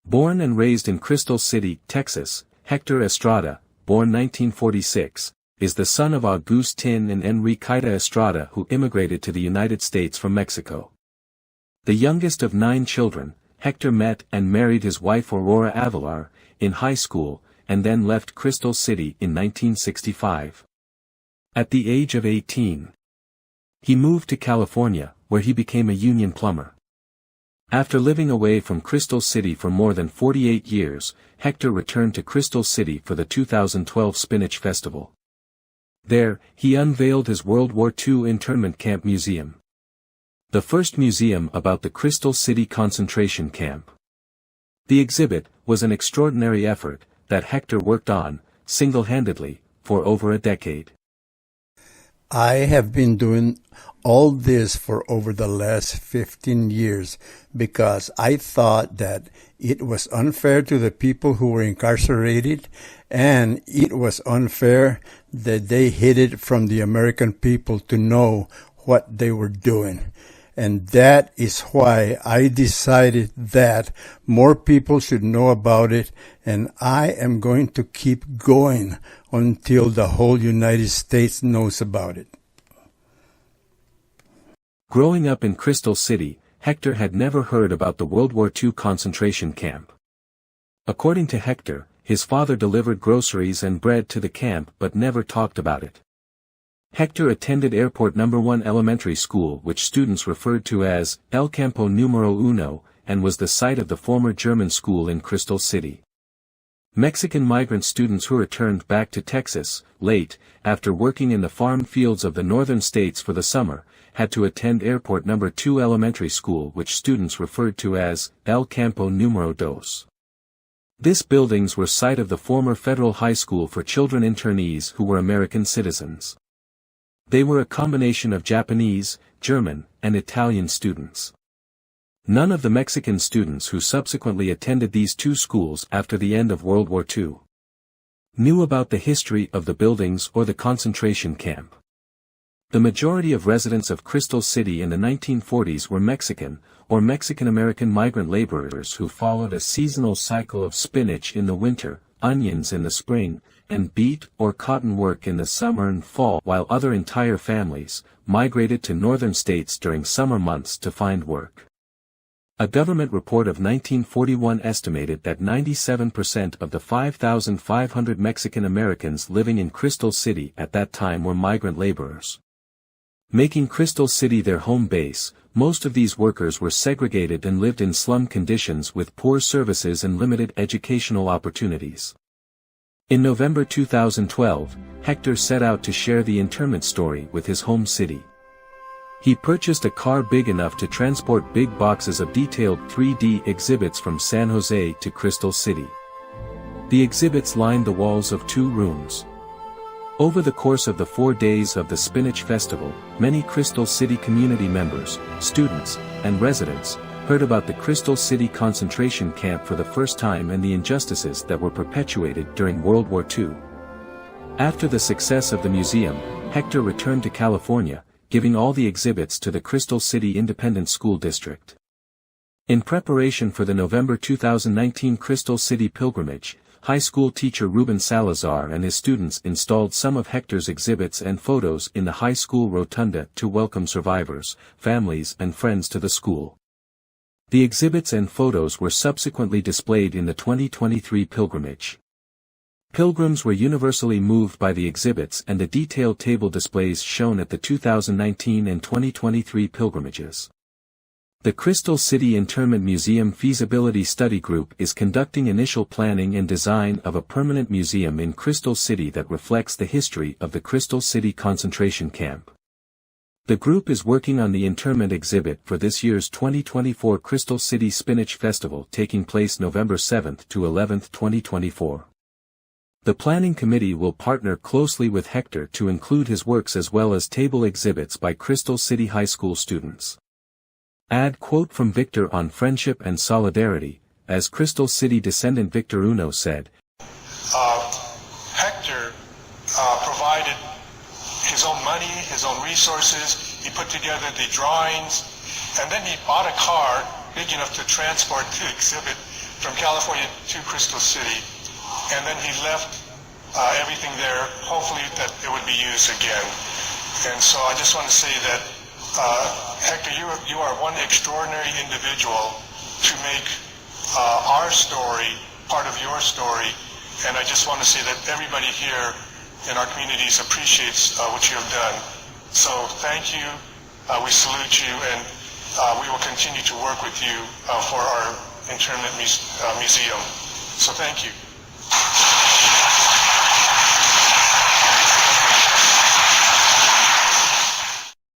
Born and raised in Crystal City, Texas, Hector Estrada, born 1946, is the son of Agustin and Enriqueta Estrada who immigrated to the United States from Mexico. The youngest of 9 children, Hector met and married his wife Aurora Avelar in high school, and then left Crystal City in 1965. At the age of 18, he moved to California, where he became a union plumber. After living away from Crystal City for more than 48 years, Hector returned to Crystal City for the 2012 Spinach Festival. There, he unveiled his World War II Internment Camp Museum, the first museum about the Crystal City concentration camp. The exhibit was an extraordinary effort that Hector worked on, single-handedly, for over a decade. I have been doing all this for over the last 15 years because I thought that it was unfair to the people who were incarcerated, and it was unfair that they hid it from the American people to know what they were doing. And that is why I decided that more people should know about it, and I am going to keep going until the whole United States knows about it. Growing up in Crystal City, Hector had never heard about the World War II concentration camp. According to Hector, his father delivered groceries and bread to the camp but never talked about it. Hector attended Airport No. 1 Elementary School, which students referred to as El Campo Numero Uno, and was the site of the former German school in Crystal City. Mexican migrant students who returned back to Texas, late, after working in the farm fields of the northern states for the summer, had to attend Airport No. 2 Elementary School, which students referred to as El Campo Numero Dos. These buildings were site of the former federal high school for children internees who were American citizens. They were a combination of Japanese, German, and Italian students. None of the Mexican students who subsequently attended these two schools after the end of World War II knew about the history of the buildings or the concentration camp. The majority of residents of Crystal City in the 1940s were Mexican, or Mexican-American migrant laborers who followed a seasonal cycle of spinach in the winter, onions in the spring, and beet or cotton work in the summer and fall, while other entire families migrated to northern states during summer months to find work. A government report of 1941 estimated that 97% of the 5,500 Mexican Americans living in Crystal City at that time were migrant laborers. Making Crystal City their home base, most of these workers were segregated and lived in slum conditions with poor services and limited educational opportunities. In November 2012, Hector set out to share the internment story with his home city. He purchased a car big enough to transport big boxes of detailed 3D exhibits from San Jose to Crystal City. The exhibits lined the walls of 2 rooms. Over the course of the 4 days of the Spinach Festival, many Crystal City community members, students, and residents heard about the Crystal City concentration camp for the first time and the injustices that were perpetuated during World War II. After the success of the museum, Hector returned to California, giving all the exhibits to the Crystal City Independent School District. In preparation for the November 2019 Crystal City pilgrimage, high school teacher Ruben Salazar and his students installed some of Hector's exhibits and photos in the high school rotunda to welcome survivors, families and friends to the school. The exhibits and photos were subsequently displayed in the 2023 pilgrimage. Pilgrims were universally moved by the exhibits and the detailed table displays shown at the 2019 and 2023 pilgrimages. The Crystal City Internment Museum Feasibility Study Group is conducting initial planning and design of a permanent museum in Crystal City that reflects the history of the Crystal City concentration camp. The group is working on the internment exhibit for this year's 2024 Crystal City Spinach Festival taking place November 7th to 11th, 2024. The planning committee will partner closely with Hector to include his works as well as table exhibits by Crystal City High School students. Add quote from Victor on friendship and solidarity, as Crystal City descendant Victor Uno said, Hector provided his own money, his own resources. He put together the drawings, and then he bought a car big enough to transport the exhibit from California to Crystal City, and then he left everything there, hopefully that it would be used again. And so I just want to say that, Hector, you are one extraordinary individual to make our story part of your story, and I just want to say that everybody here in our communities appreciates what you have done. So thank you, we salute you, and we will continue to work with you for our Internment Museum. So thank you.